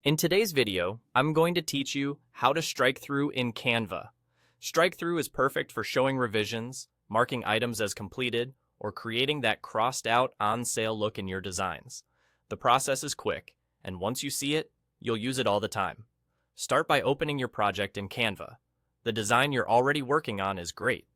In today's video, I'm going to teach you how to strike through in Canva. Strike through is perfect for showing revisions, marking items as completed, or creating that crossed out on sale look in your designs. The process is quick, and once you see it, you'll use it all the time. Start by opening your project in Canva. The design you're already working on is great.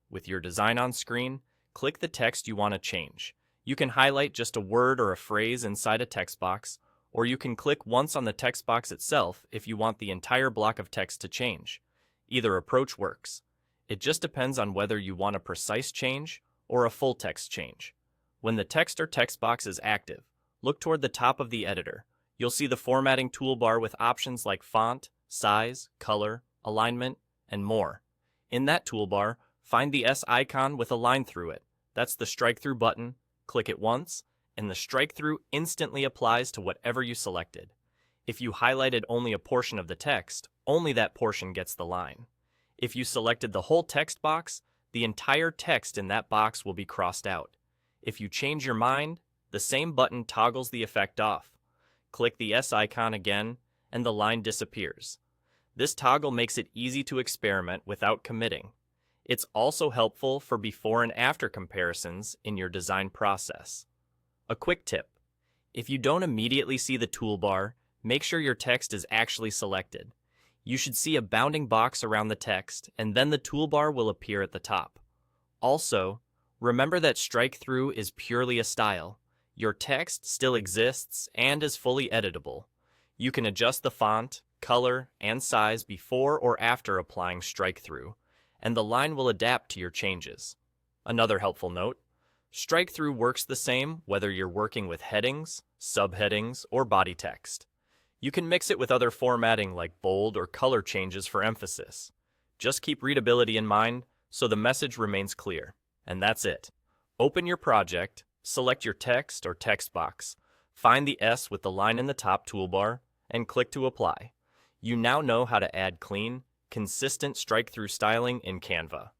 With your design on screen, click the text you want to change. You can highlight just a word or a phrase inside a text box, or you can click once on the text box itself if you want the entire block of text to change. Either approach works. It just depends on whether you want a precise change or a full text change. When the text or text box is active, look toward the top of the editor. You'll see the formatting toolbar with options like font, size, color, alignment, and more. In that toolbar, find the S icon with a line through it. That's the strike through button. Click it once, and the strike through instantly applies to whatever you selected. If you highlighted only a portion of the text, only that portion gets the line. If you selected the whole text box, the entire text in that box will be crossed out. If you change your mind, the same button toggles the effect off. Click the S icon again, and the line disappears. This toggle makes it easy to experiment without committing. It's also helpful for before and after comparisons in your design process. A quick tip: if you don't immediately see the toolbar, make sure your text is actually selected. You should see a bounding box around the text, and then the toolbar will appear at the top. Also, remember that strike through is purely a style. Your text still exists and is fully editable. You can adjust the font, color, and size before or after applying strike through, and the line will adapt to your changes. Another helpful note: strike through works the same whether you're working with headings, subheadings, or body text. You can mix it with other formatting like bold or color changes for emphasis. Just keep readability in mind so the message remains clear. And that's it. Open your project, select your text or text box, find the S with the line in the top toolbar, and click to apply. You now know how to add clean, consistent strike through styling in Canva.